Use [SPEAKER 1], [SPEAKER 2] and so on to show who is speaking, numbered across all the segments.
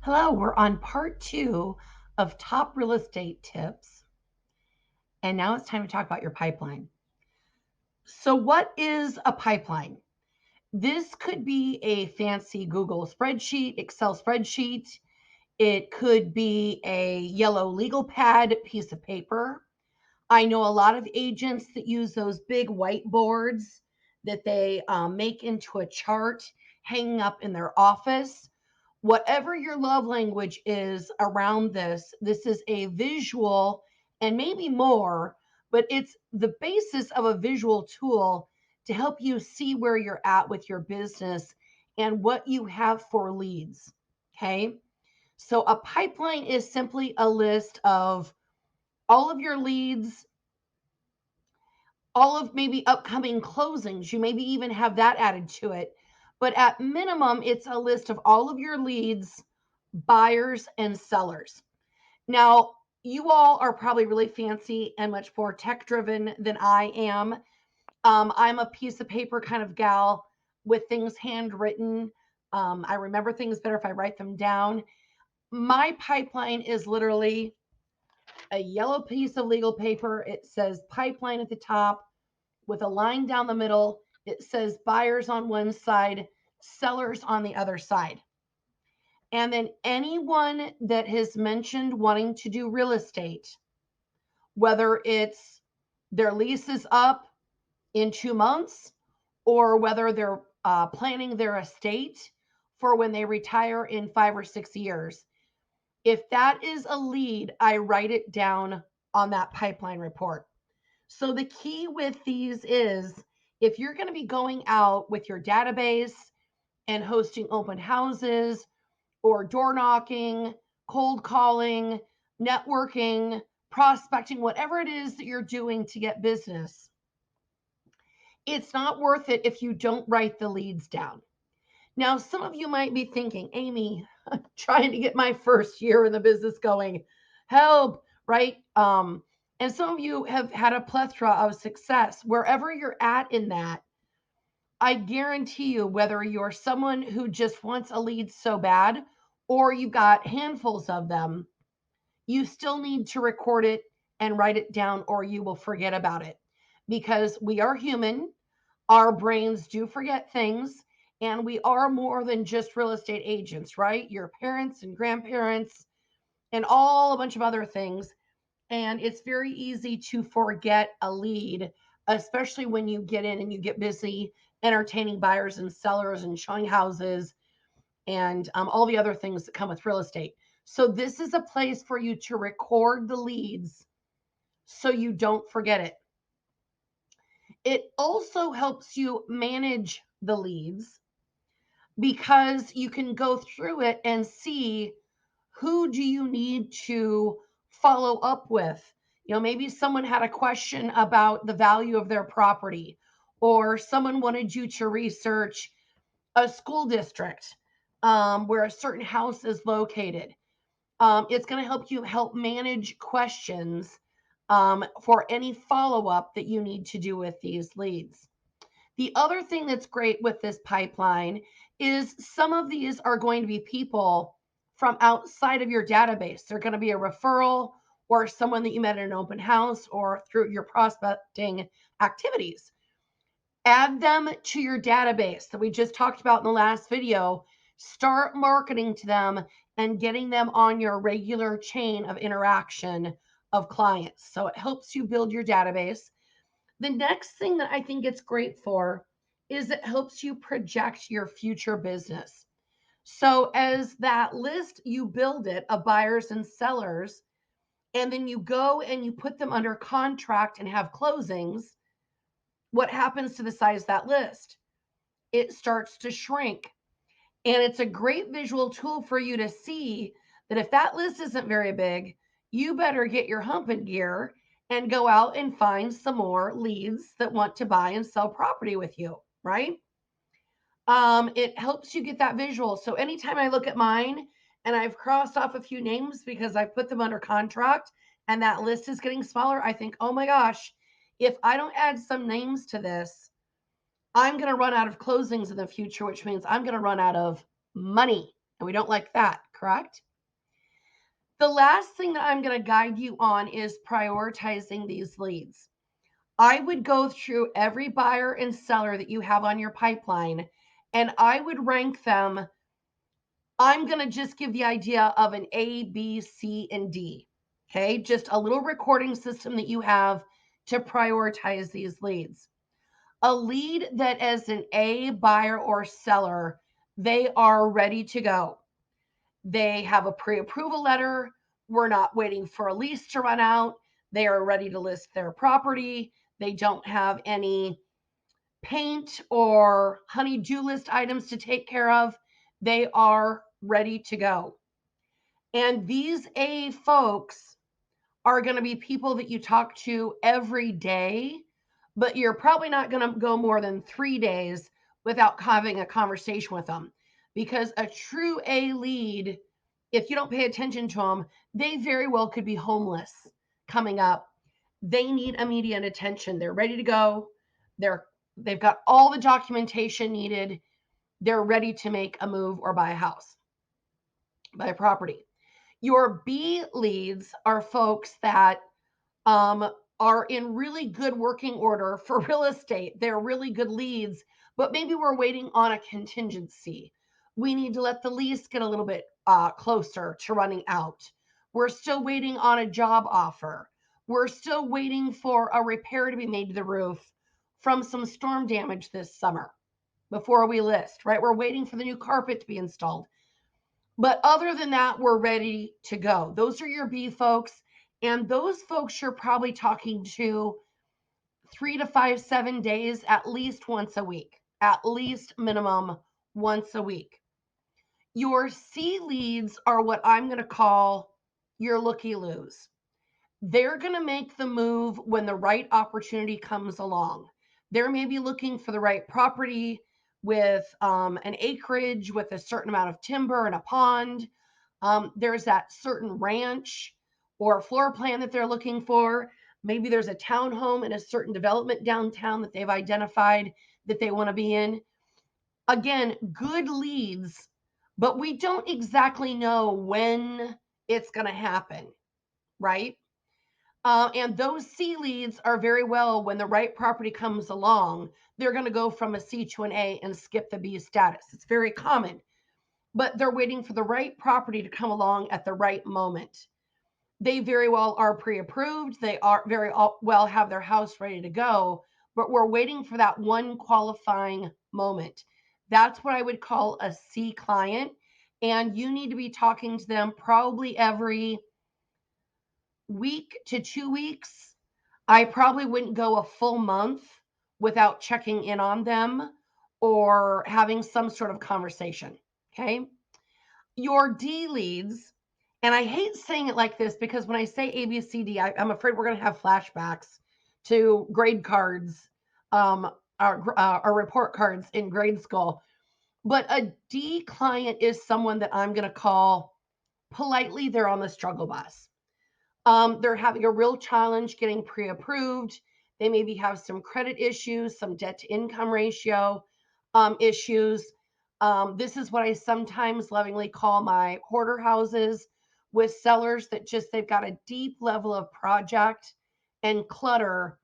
[SPEAKER 1] Hello, we're on part two of top real estate tips. And now it's time to talk about your pipeline. So, what is a pipeline? This could be a fancy Google spreadsheet, Excel spreadsheet. It could be a yellow legal pad piece of paper. I know a lot of agents that use those big whiteboards that they make into a chart hanging up in their office. Whatever your love language is around this is a visual and maybe more, but it's the basis of a visual tool to help you see where you're at with your business and what you have for leads. Okay. So a pipeline is simply a list of all of your leads, all of maybe upcoming closings. You maybe even have that added to it. But at minimum, it's a list of all of your leads, buyers, and sellers. Now, you all are probably really fancy and much more tech driven than I am. I'm a piece of paper kind of gal with things handwritten. I remember things better if I write them down. My pipeline is literally a yellow piece of legal paper. It says pipeline at the top with a line down the middle. It says buyers on one side, sellers on the other side. And then anyone that has mentioned wanting to do real estate, whether it's their lease is up in 2 months or whether they're planning their estate for when they retire in 5 or 6 years. If that is a lead, I write it down on that pipeline report. So the key with these is if you're going to be going out with your database and hosting open houses or door knocking, cold calling, networking, prospecting, whatever it is that you're doing to get business, it's not worth it if you don't write the leads down. Now, some of you might be thinking, Amy, I'm trying to get my first year in the business going. Help, right? And some of you have had a plethora of success. Wherever you're at in that, I guarantee you, whether you're someone who just wants a lead so bad or you've got handfuls of them, you still need to record it and write it down or you will forget about it because we are human. Our brains do forget things, and we are more than just real estate agents, right? Your parents and grandparents, and all a bunch of other things. And it's very easy to forget a lead, especially when you get in and you get busy entertaining buyers and sellers and showing houses and all the other things that come with real estate. So, this is a place for you to record the leads so you don't forget it. It also helps you manage the leads because you can go through it and see who do you need to follow up with. Maybe someone had a question about the value of their property, or someone wanted you to research a school district where a certain house is located. It's going to help you help manage questions for any follow up that you need to do with these leads. The other thing that's great with this pipeline is some of these are going to be people from outside of your database. They're going to be a referral or someone that you met at an open house or through your prospecting activities. Add them to your database that we just talked about in the last video. Start marketing to them and getting them on your regular chain of interaction of clients. So it helps you build your database. The next thing that I think it's great for is it helps you project your future business. So, as that list, you build it of buyers and sellers, and then you go and you put them under contract and have closings. What happens to the size of that list? It starts to shrink. And it's a great visual tool for you to see that if that list isn't very big, you better get your humping gear and go out and find some more leads that want to buy and sell property with you, right? It helps you get that visual. So anytime I look at mine and I've crossed off a few names because I put them under contract and that list is getting smaller, I think, oh my gosh, if I don't add some names to this, I'm going to run out of closings in the future, which means I'm going to run out of money. And we don't like that. correct? The last thing that I'm going to guide you on is prioritizing these leads. I would go through every buyer and seller that you have on your pipeline and I would rank them. I'm going to just give the idea of an A, B, C, and D. Okay, just a little recording system that you have to prioritize these leads. A lead that is an A buyer or seller, they are ready to go. They have a pre-approval letter. We're not waiting for a lease to run out. They are ready to list their property. They don't have any paint or honey-do list items to take care of. They are ready to go. And these A folks are going to be people that you talk to every day, but you're probably not going to go more than 3 days without having a conversation with them. Because a true A lead, if you don't pay attention to them, they very well could be homeless coming up. They need immediate attention. They're ready to go. They've got all the documentation needed. They're ready to make a move or buy a house, buy a property. Your B leads are folks that are in really good working order for real estate. They're really good leads, but maybe we're waiting on a contingency. We need to let the lease get a little bit closer to running out. We're still waiting on a job offer. We're still waiting for a repair to be made to the roof from some storm damage this summer before we list, right? We're waiting for the new carpet to be installed. But other than that, we're ready to go. Those are your B folks. And those folks you're probably talking to 3 to 5, 7 days, at least once a week, at least minimum once a week. Your C leads are what I'm going to call your looky-loos. They're going to make the move when the right opportunity comes along. They're maybe looking for the right property with an acreage with a certain amount of timber and a pond. There's that certain ranch or floor plan that they're looking for. Maybe there's a townhome in a certain development downtown that they've identified that they want to be in. Again, good leads, but we don't exactly know when it's going to happen, right? And those C leads are very well, when the right property comes along, they're going to go from a C to an A and skip the B status. It's very common, but they're waiting for the right property to come along at the right moment. They very well are pre-approved. They are very well have their house ready to go, but we're waiting for that one qualifying moment. That's what I would call a C client. And you need to be talking to them probably every week to 2 weeks. I probably wouldn't go a full month without checking in on them or having some sort of conversation. Okay. Your D leads, and I hate saying it like this because when I say A, B, C, D, I'm afraid we're going to have flashbacks to grade cards, our report cards in grade school. But a D client is someone that I'm going to call politely, they're on the struggle bus. They're having a real challenge getting pre-approved. They maybe have some credit issues, some debt to income ratio issues. This is what I sometimes lovingly call my hoarder houses, with sellers that just they've got a deep level of project and clutter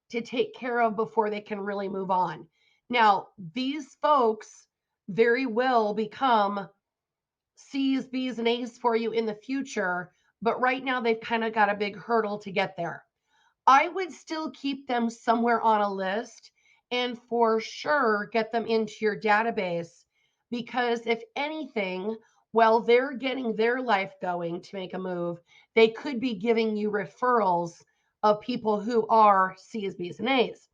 [SPEAKER 1] to take care of before they can really move on. Now, these folks very well become C's, B's, and A's for you in the future, but right now they've kind of got a big hurdle to get there. I would still keep them somewhere on a list and for sure get them into your database, because if anything, while they're getting their life going to make a move, they could be giving you referrals of people who are C's, B's, and A's.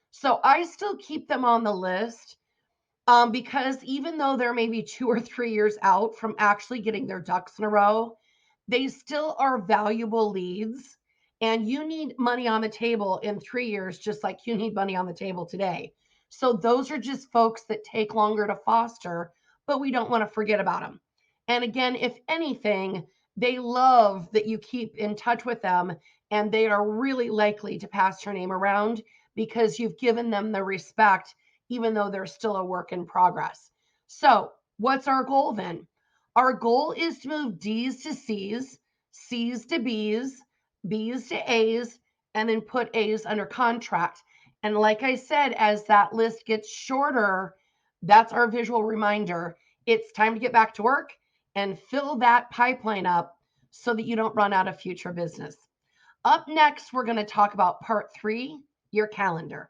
[SPEAKER 1] So I still keep them on the list, because even though they're maybe 2 or 3 years out from actually getting their ducks in a row, they still are valuable leads. And you need money on the table in 3 years, just like you need money on the table today. So those are just folks that take longer to foster, but we don't want to forget about them. And again, if anything, they love that you keep in touch with them, and they are really likely to pass your name around because you've given them the respect even though they're still a work in progress. So, what's our goal then? Our goal is to move D's to C's, C's to B's, B's to A's, and then put A's under contract. And like I said, as that list gets shorter, that's our visual reminder. It's time to get back to work and fill that pipeline up so that you don't run out of future business. Up next, we're going to talk about part 3, your calendar.